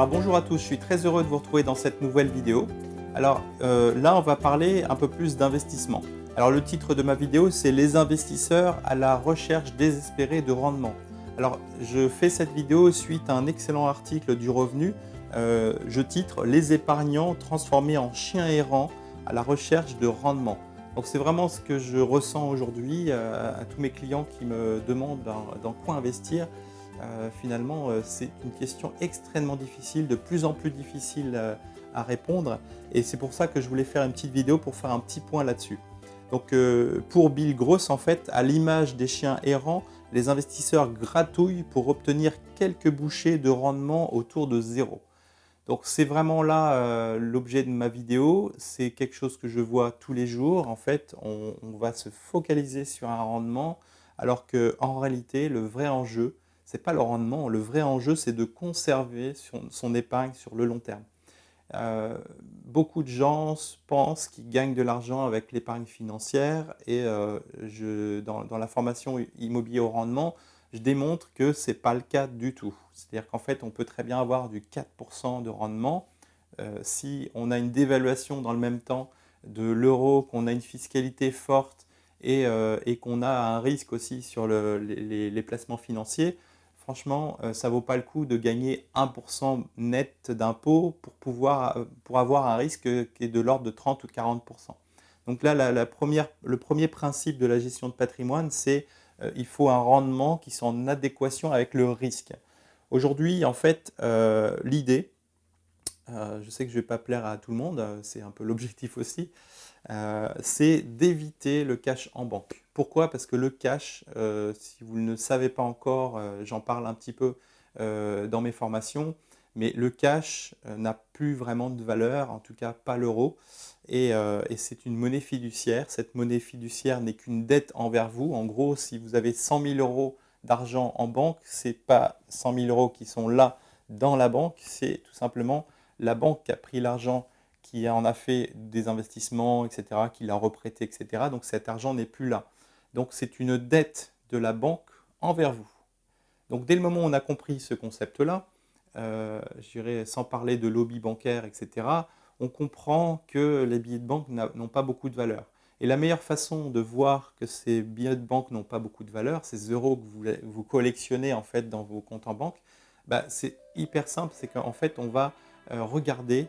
Alors bonjour à tous, je suis très heureux de vous retrouver dans cette nouvelle vidéo. Alors là, on va parler un peu plus d'investissement. Alors le titre de ma vidéo, c'est Les investisseurs à la recherche désespérée de rendement. Alors je fais cette vidéo suite à un excellent article du Revenu. Je titre Les épargnants transformés en chiens errants à la recherche de rendement. Donc c'est vraiment ce que je ressens aujourd'hui à tous mes clients qui me demandent dans quoi investir. Finalement, c'est une question extrêmement difficile, de plus en plus difficile à répondre. Et c'est pour ça que je voulais faire une petite vidéo pour faire un petit point là-dessus. Donc pour Bill Gross, en fait, à l'image des chiens errants, les investisseurs gratouillent pour obtenir quelques bouchées de rendement autour de zéro. Donc c'est vraiment là l'objet de ma vidéo, c'est quelque chose que je vois tous les jours. En fait, on va se focaliser sur un rendement, alors qu'en réalité, le vrai enjeu, ce n'est pas le rendement, le vrai enjeu, c'est de conserver son épargne sur le long terme. Beaucoup de gens pensent qu'ils gagnent de l'argent avec l'épargne financière et dans la formation immobilier au rendement, je démontre que ce n'est pas le cas du tout. C'est-à-dire qu'en fait, on peut très bien avoir du 4% de rendement si on a une dévaluation dans le même temps de l'euro, qu'on a une fiscalité forte et qu'on a un risque aussi sur les placements financiers. Franchement, ça ne vaut pas le coup de gagner 1% net d'impôt pour avoir un risque qui est de l'ordre de 30 ou 40%. Donc là, le premier principe de la gestion de patrimoine, c'est il faut un rendement qui soit en adéquation avec le risque. Aujourd'hui, en fait, l'idée, je sais que je ne vais pas plaire à tout le monde, c'est un peu l'objectif aussi, c'est d'éviter le cash en banque. Pourquoi? Parce que le cash, si vous ne le savez pas encore, j'en parle un petit peu dans mes formations, mais le cash n'a plus vraiment de valeur, en tout cas pas l'euro, et c'est une monnaie fiduciaire. Cette monnaie fiduciaire n'est qu'une dette envers vous. En gros, si vous avez 100 000 euros d'argent en banque, ce n'est pas 100 000 euros qui sont là dans la banque, c'est tout simplement la banque qui a pris l'argent, qui en a fait des investissements, etc., qui l'a reprêté, etc. Donc cet argent n'est plus là. Donc c'est une dette de la banque envers vous. Donc dès le moment où on a compris ce concept-là, je dirais sans parler de lobby bancaire, etc., on comprend que les billets de banque n'ont pas beaucoup de valeur. Et la meilleure façon de voir que ces billets de banque n'ont pas beaucoup de valeur, ces euros que vous collectionnez en fait dans vos comptes en banque, bah, c'est hyper simple, c'est qu'en fait on va regarder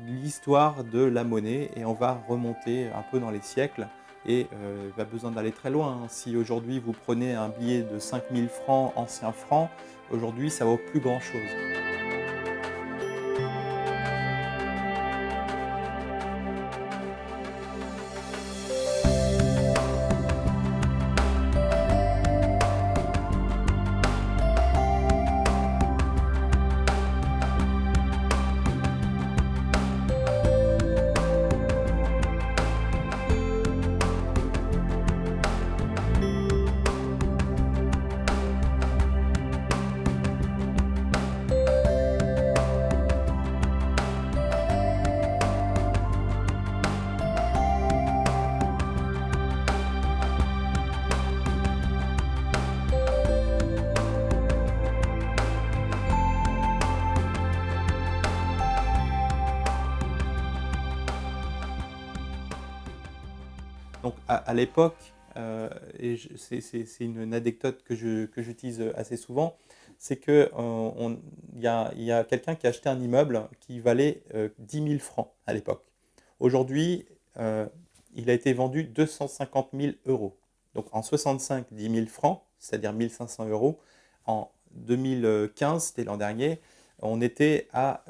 l'histoire de la monnaie et on va remonter un peu dans les siècles et pas besoin d'aller très loin. Si aujourd'hui vous prenez un billet de 5000 francs, ancien francs, aujourd'hui ça vaut plus grand chose. Donc à l'époque, et c'est une anecdote que j'utilise assez souvent, c'est qu'il y a quelqu'un qui a acheté un immeuble qui valait 10 000 francs à l'époque. Aujourd'hui, il a été vendu 250 000 euros. Donc en 65, 10 000 francs, c'est-à-dire 1 500 euros. En 2015, c'était l'an dernier, on était à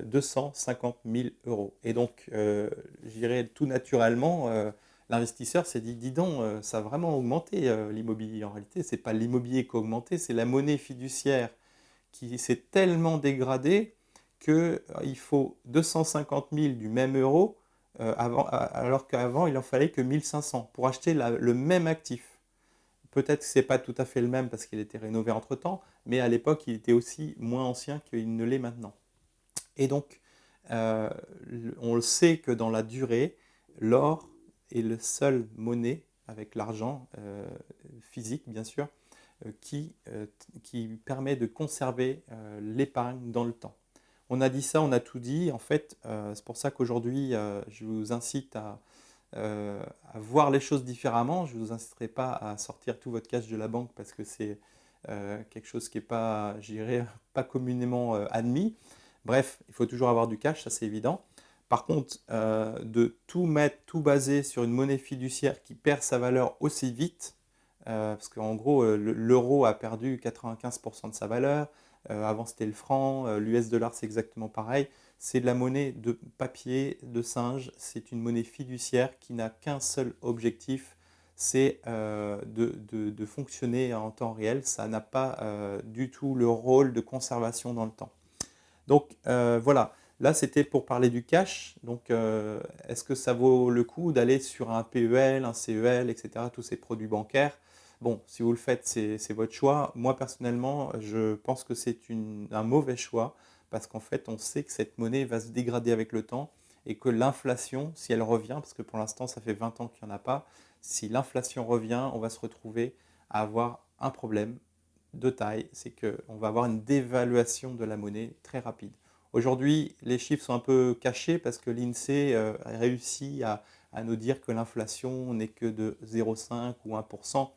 250 000 euros. Et donc, je dirais tout naturellement, l'investisseur s'est dit, dis donc, ça a vraiment augmenté l'immobilier. En réalité, ce n'est pas l'immobilier qui a augmenté, c'est la monnaie fiduciaire qui s'est tellement dégradée qu'il faut 250 000 du même euro, alors qu'avant, il en fallait que 1 500 pour acheter le même actif. Peut-être que ce n'est pas tout à fait le même parce qu'il a été rénové entre-temps, mais à l'époque, il était aussi moins ancien qu'il ne l'est maintenant. Et donc, on le sait que dans la durée, l'or est la seule monnaie, avec l'argent physique bien sûr, qui permet de conserver l'épargne dans le temps. On a dit ça, on a tout dit. En fait, c'est pour ça qu'aujourd'hui, je vous incite à voir les choses différemment. Je ne vous inciterai pas à sortir tout votre cash de la banque parce que c'est quelque chose qui n'est pas, je dirais, pas communément admis. Bref, il faut toujours avoir du cash, ça c'est évident. Par contre, de tout mettre, tout baser sur une monnaie fiduciaire qui perd sa valeur aussi vite, parce qu'en gros, l'euro a perdu 95% de sa valeur, avant c'était le franc, l'US dollar c'est exactement pareil, c'est de la monnaie de papier, de singe, c'est une monnaie fiduciaire qui n'a qu'un seul objectif, c'est de fonctionner en temps réel, ça n'a pas du tout le rôle de conservation dans le temps. Donc voilà, là c'était pour parler du cash. Donc est-ce que ça vaut le coup d'aller sur un PEL, un CEL, etc., tous ces produits bancaires? Bon, si vous le faites, c'est votre choix. Moi personnellement, je pense que c'est un mauvais choix parce qu'en fait, on sait que cette monnaie va se dégrader avec le temps et que l'inflation, si elle revient, parce que pour l'instant, ça fait 20 ans qu'il n'y en a pas, si l'inflation revient, on va se retrouver à avoir un problème de taille, c'est qu'on va avoir une dévaluation de la monnaie très rapide. Aujourd'hui, les chiffres sont un peu cachés parce que l'INSEE a réussi à nous dire que l'inflation n'est que de 0,5 ou 1%.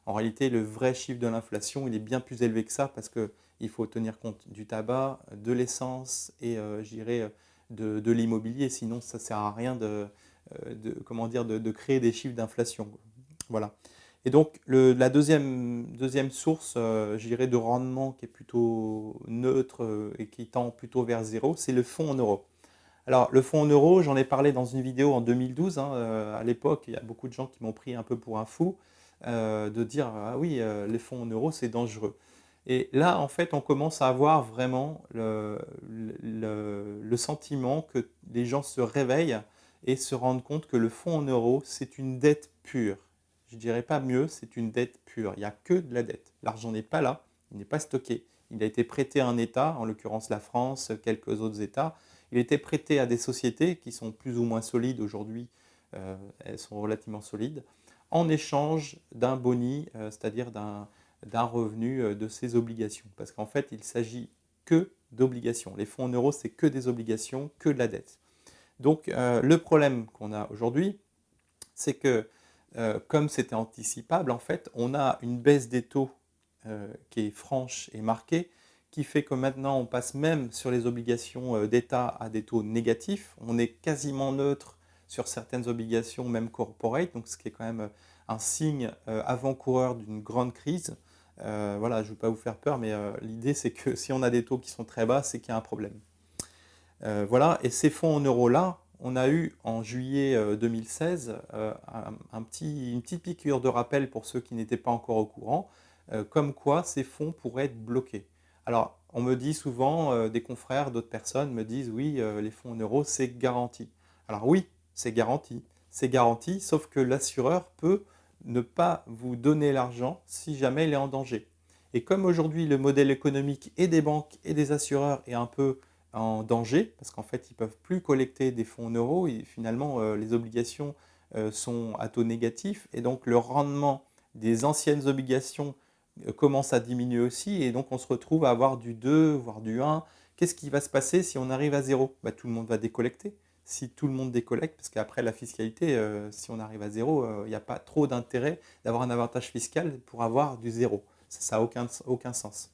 En réalité, le vrai chiffre de l'inflation, il est bien plus élevé que ça parce qu'il faut tenir compte du tabac, de l'essence et je dirais de l'immobilier. Sinon, ça ne sert à rien comment dire, de créer des chiffres d'inflation. Voilà. Et donc, la deuxième source, je dirais, de rendement qui est plutôt neutre et qui tend plutôt vers zéro, c'est le fonds en euros. Alors, le fonds en euros, j'en ai parlé dans une vidéo en 2012. Hein, à l'époque, il y a beaucoup de gens qui m'ont pris un peu pour un fou de dire ah oui, les fonds en euros, c'est dangereux. Et là, en fait, on commence à avoir vraiment le sentiment que les gens se réveillent et se rendent compte que le fonds en euros, c'est une dette pure. Je ne dirais pas mieux, c'est une dette pure. Il n'y a que de la dette. L'argent n'est pas là, il n'est pas stocké. Il a été prêté à un État, en l'occurrence la France, quelques autres États. Il a été prêté à des sociétés qui sont plus ou moins solides aujourd'hui, elles sont relativement solides, en échange d'un boni, c'est-à-dire d'un revenu de ces obligations. Parce qu'en fait, il s'agit que d'obligations. Les fonds en euros, c'est que des obligations, que de la dette. Donc le problème qu'on a aujourd'hui, c'est que comme c'était anticipable, en fait, on a une baisse des taux qui est franche et marquée, qui fait que maintenant on passe même sur les obligations d'État à des taux négatifs. On est quasiment neutre sur certaines obligations, même corporate, donc ce qui est quand même un signe avant-coureur d'une grande crise. Voilà, je ne veux pas vous faire peur, mais l'idée c'est que si on a des taux qui sont très bas, c'est qu'il y a un problème. Voilà, et ces fonds en euros-là, on a eu en juillet 2016 une petite piqûre de rappel pour ceux qui n'étaient pas encore au courant, comme quoi ces fonds pourraient être bloqués. Alors, on me dit souvent, des confrères, d'autres personnes me disent, oui, les fonds en euros, c'est garanti. Alors oui, c'est garanti, sauf que l'assureur peut ne pas vous donner l'argent si jamais il est en danger. Et comme aujourd'hui le modèle économique et des banques et des assureurs est un peu en danger, parce qu'en fait, ils ne peuvent plus collecter des fonds en euros, et finalement, les obligations sont à taux négatif, et donc le rendement des anciennes obligations commence à diminuer aussi, et donc on se retrouve à avoir du 2, voire du 1. Qu'est-ce qui va se passer si on arrive à zéro? Bah, tout le monde va décollecter. Si tout le monde décollecte, parce qu'après la fiscalité, si on arrive à zéro, il n'y a pas trop d'intérêt d'avoir un avantage fiscal pour avoir du zéro. Ça n'a aucun sens.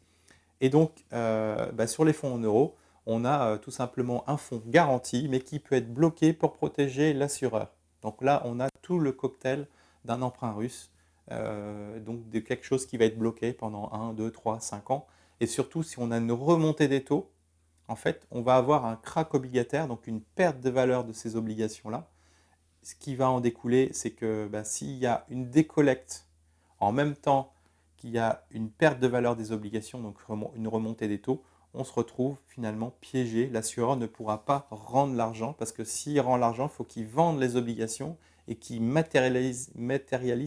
Et donc, bah, sur les fonds en euros, on a tout simplement un fonds garanti, mais qui peut être bloqué pour protéger l'assureur. Donc là, on a tout le cocktail d'un emprunt russe, donc de quelque chose qui va être bloqué pendant 1, 2, 3, 5 ans. Et surtout, si on a une remontée des taux, en fait, on va avoir un krach obligataire, donc une perte de valeur de ces obligations-là. Ce qui va en découler, c'est que bah, s'il y a une décollecte en même temps qu'il y a une perte de valeur des obligations, donc une remontée des taux, on se retrouve finalement piégé. L'assureur ne pourra pas rendre l'argent parce que s'il rend l'argent, il faut qu'il vende les obligations et qu'il matérialise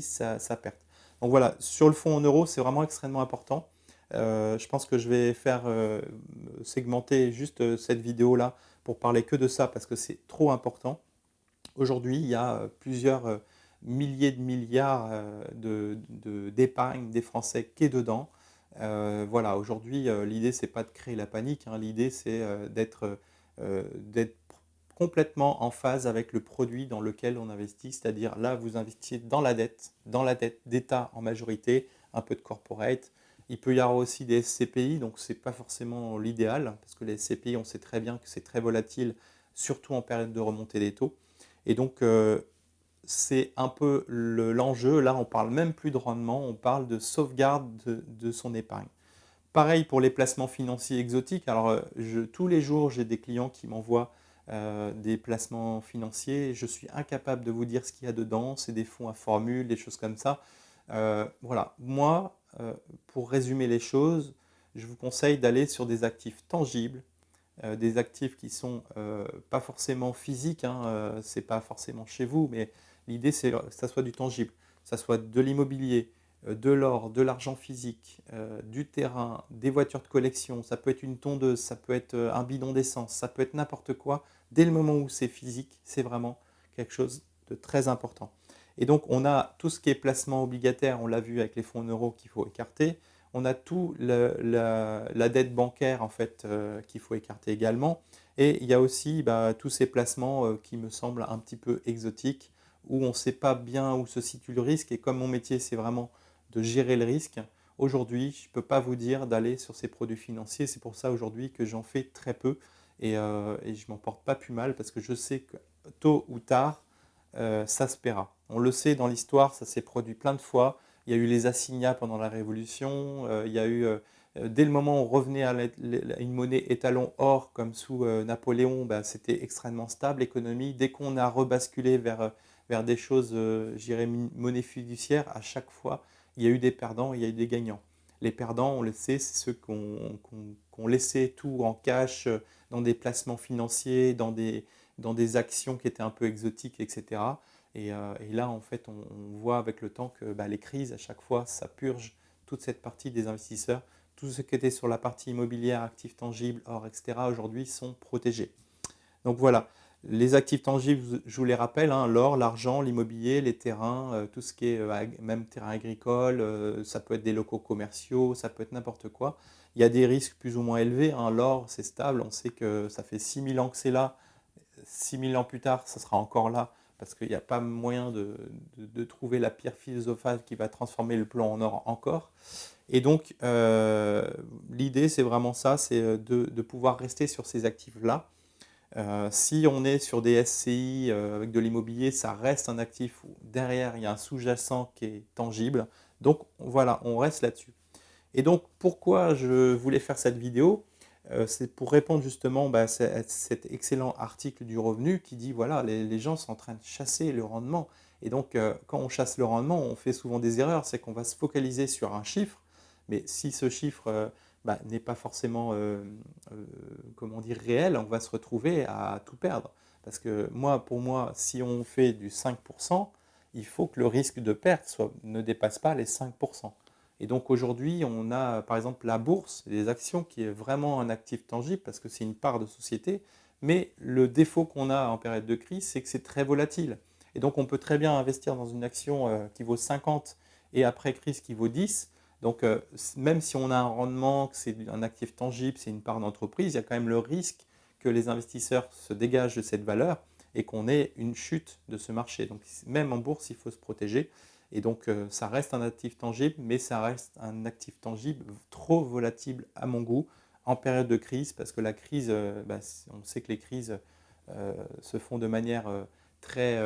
sa perte. Donc voilà, sur le fonds en euros, c'est vraiment extrêmement important. Je pense que je vais faire segmenter juste cette vidéo-là pour parler que de ça parce que c'est trop important. Aujourd'hui, il y a plusieurs milliers de milliards d'épargne des Français qui est dedans. Voilà, aujourd'hui, l'idée, c'est pas de créer la panique, hein. L'idée, c'est d'être complètement en phase avec le produit dans lequel on investit. C'est-à-dire, là, vous investissez dans la dette d'État en majorité, un peu de corporate. Il peut y avoir aussi des SCPI, donc ce n'est pas forcément l'idéal, parce que les SCPI, on sait très bien que c'est très volatile, surtout en période de remontée des taux. Et donc, c'est un peu l'enjeu. Là, on parle même plus de rendement, on parle de sauvegarde de son épargne. Pareil pour les placements financiers exotiques. Alors, tous les jours, j'ai des clients qui m'envoient des placements financiers. Je suis incapable de vous dire ce qu'il y a dedans. C'est des fonds à formule, des choses comme ça. Voilà. Moi, pour résumer les choses, je vous conseille d'aller sur des actifs tangibles, des actifs qui sont pas forcément physiques, hein, c'est pas forcément chez vous, mais l'idée c'est que ça soit du tangible, ça soit de l'immobilier, de l'or, de l'argent physique, du terrain, des voitures de collection, ça peut être une tondeuse, ça peut être un bidon d'essence, ça peut être n'importe quoi. Dès le moment où c'est physique, c'est vraiment quelque chose de très important. Et donc on a tout ce qui est placement obligataire, on l'a vu avec les fonds en euros qu'il faut écarter. On a tout la dette bancaire en fait qu'il faut écarter également. Et il y a aussi tous ces placements qui me semblent un petit peu exotiques, où on ne sait pas bien où se situe le risque. Et comme mon métier, c'est vraiment de gérer le risque, aujourd'hui, je ne peux pas vous dire d'aller sur ces produits financiers. C'est pour ça aujourd'hui que j'en fais très peu et je ne m'en porte pas plus mal parce que je sais que tôt ou tard, ça se paiera. On le sait dans l'histoire, ça s'est produit plein de fois. Il y a eu les assignats pendant la Révolution. Il y a eu, dès le moment où on revenait à une monnaie étalon or comme sous Napoléon, c'était extrêmement stable l'économie. Dès qu'on a rebasculé vers des choses, je dirais, monnaie fiduciaire, à chaque fois, il y a eu des perdants, il y a eu des gagnants. Les perdants, on le sait, c'est ceux qui ont laissé tout en cash, dans des placements financiers, dans des actions qui étaient un peu exotiques, etc. Et là, en fait, on voit avec le temps que les crises, à chaque fois, ça purge toute cette partie des investisseurs. Tout ce qui était sur la partie immobilière, actifs tangibles, or, etc., aujourd'hui, sont protégés. Donc voilà, les actifs tangibles, je vous les rappelle, hein, l'or, l'argent, l'immobilier, les terrains, tout ce qui est même terrain agricole, ça peut être des locaux commerciaux, ça peut être n'importe quoi. Il y a des risques plus ou moins élevés, hein. L'or, c'est stable, on sait que ça fait 6000 ans que c'est là. 6000 ans plus tard, ça sera encore là, parce qu'il n'y a pas moyen de trouver la pierre philosophale qui va transformer le plomb en or encore. Et donc, l'idée, c'est vraiment ça, c'est de pouvoir rester sur ces actifs-là. Si on est sur des SCI avec de l'immobilier, ça reste un actif où derrière, il y a un sous-jacent qui est tangible. Donc, voilà, on reste là-dessus. Et donc, pourquoi je voulais faire cette vidéo? C'est pour répondre justement à cet excellent article du Revenu qui dit, voilà, les gens sont en train de chasser le rendement. Et donc, quand on chasse le rendement, on fait souvent des erreurs. C'est qu'on va se focaliser sur un chiffre, mais si ce chiffre n'est pas forcément comment dire, réel, on va se retrouver à tout perdre. Parce que pour moi, si on fait du 5%, il faut que le risque de perte ne dépasse pas les 5%. Et donc aujourd'hui, on a par exemple la bourse, les actions, qui est vraiment un actif tangible parce que c'est une part de société. Mais le défaut qu'on a en période de crise, c'est que c'est très volatile. Et donc on peut très bien investir dans une action qui vaut 50 et après crise qui vaut 10. Donc même si on a un rendement, que c'est un actif tangible, c'est une part d'entreprise, il y a quand même le risque que les investisseurs se dégagent de cette valeur et qu'on ait une chute de ce marché. Donc même en bourse, il faut se protéger. Et donc, ça reste un actif tangible, mais ça reste un actif tangible trop volatile à mon goût en période de crise, parce que la crise, on sait que les crises se font de manière très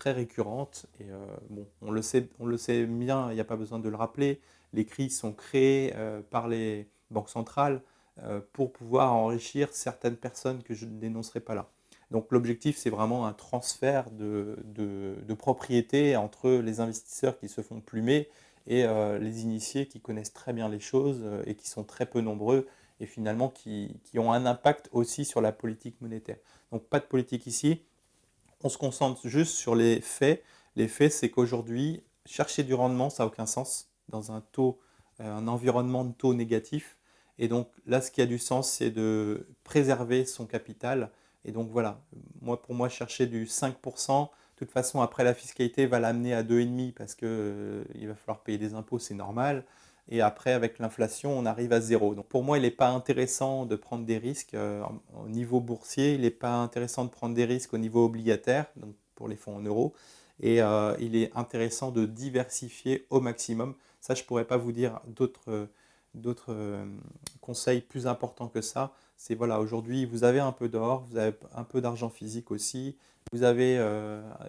récurrente. Et bon, on le sait bien, il n'y a pas besoin de le rappeler, les crises sont créées par les banques centrales pour pouvoir enrichir certaines personnes que je ne dénoncerai pas là. Donc l'objectif, c'est vraiment un transfert de propriété entre les investisseurs qui se font plumer et les initiés qui connaissent très bien les choses et qui sont très peu nombreux et finalement qui ont un impact aussi sur la politique monétaire. Donc pas de politique ici, on se concentre juste sur les faits. Les faits, c'est qu'aujourd'hui, chercher du rendement, ça n'a aucun sens dans un environnement de taux négatif. Et donc là, ce qui a du sens, c'est de préserver son capital. Et donc voilà, pour moi, chercher du 5%, toute façon, après, la fiscalité va l'amener à 2,5 parce qu'il va falloir payer des impôts, c'est normal. Et après, avec l'inflation, on arrive à 0. Donc pour moi, il n'est pas intéressant de prendre des risques au niveau boursier, il n'est pas intéressant de prendre des risques au niveau obligataire, donc pour les fonds en euros. Et il est intéressant de diversifier au maximum. Ça, je ne pourrais pas vous dire d'autres conseils plus importants que ça. C'est voilà, aujourd'hui, vous avez un peu d'or, vous avez un peu d'argent physique aussi, vous avez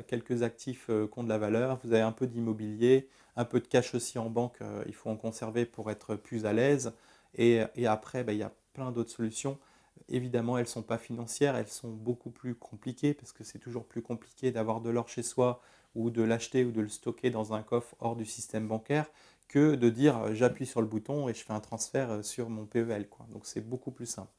quelques actifs qui ont de la valeur, vous avez un peu d'immobilier, un peu de cash aussi en banque, il faut en conserver pour être plus à l'aise. Et après, il y a plein d'autres solutions. Évidemment, elles ne sont pas financières, elles sont beaucoup plus compliquées parce que c'est toujours plus compliqué d'avoir de l'or chez soi ou de l'acheter ou de le stocker dans un coffre hors du système bancaire que de dire j'appuie sur le bouton et je fais un transfert sur mon PEL, quoi. Donc c'est beaucoup plus simple.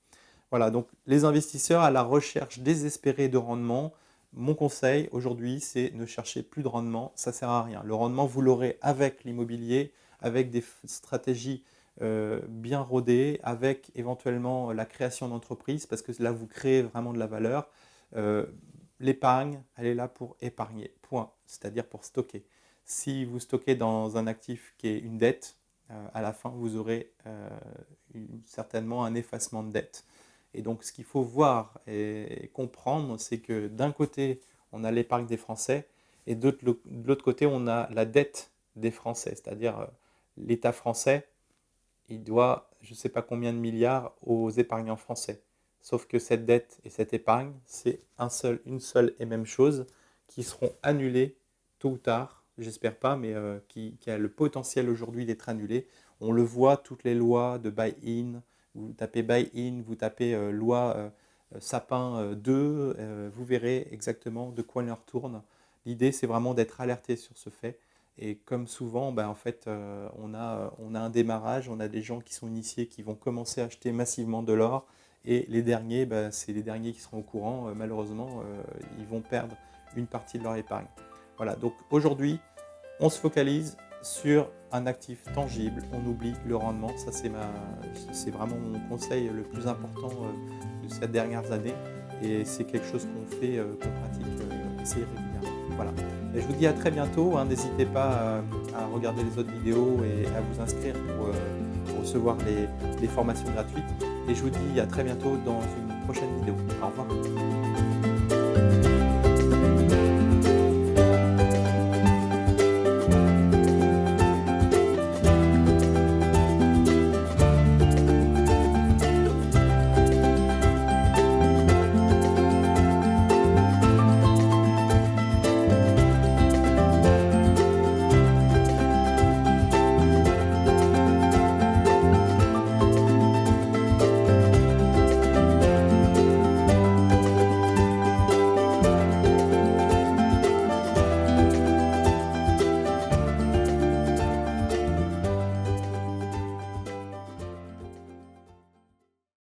Voilà, donc les investisseurs à la recherche désespérée de rendement, mon conseil aujourd'hui, c'est ne cherchez plus de rendement, ça ne sert à rien. Le rendement, vous l'aurez avec l'immobilier, avec des stratégies bien rodées, avec éventuellement la création d'entreprises, parce que là, vous créez vraiment de la valeur. Euh, L'épargne, elle est là pour épargner, point, c'est-à-dire pour stocker. Si vous stockez dans un actif qui est une dette, à la fin, vous aurez certainement un effacement de dette. Et donc, ce qu'il faut voir et comprendre, c'est que d'un côté, on a l'épargne des Français et de l'autre côté, on a la dette des Français. C'est-à-dire, l'État français, il doit je ne sais pas combien de milliards aux épargnants français. Sauf que cette dette et cette épargne, c'est une seule et même chose qui seront annulées tôt ou tard, j'espère pas, mais qui a le potentiel aujourd'hui d'être annulée. On le voit, toutes les lois de buy-in, vous tapez buy-in, vous tapez loi Sapin 2, vous verrez exactement de quoi il en retourne. L'idée, c'est vraiment d'être alerté sur ce fait. Et comme souvent, en fait, on a un démarrage, on a des gens qui sont initiés, qui vont commencer à acheter massivement de l'or. Et les derniers, c'est les derniers qui seront au courant. Malheureusement, ils vont perdre une partie de leur épargne. Voilà, donc aujourd'hui, on se focalise sur un actif tangible, on oublie le rendement. Ça, c'est vraiment mon conseil le plus important de ces dernières années. Et c'est quelque chose qu'on fait, qu'on pratique assez régulièrement. Voilà. Et je vous dis à très bientôt. N'hésitez pas à regarder les autres vidéos et à vous inscrire pour recevoir les formations gratuites. Et je vous dis à très bientôt dans une prochaine vidéo. Au revoir.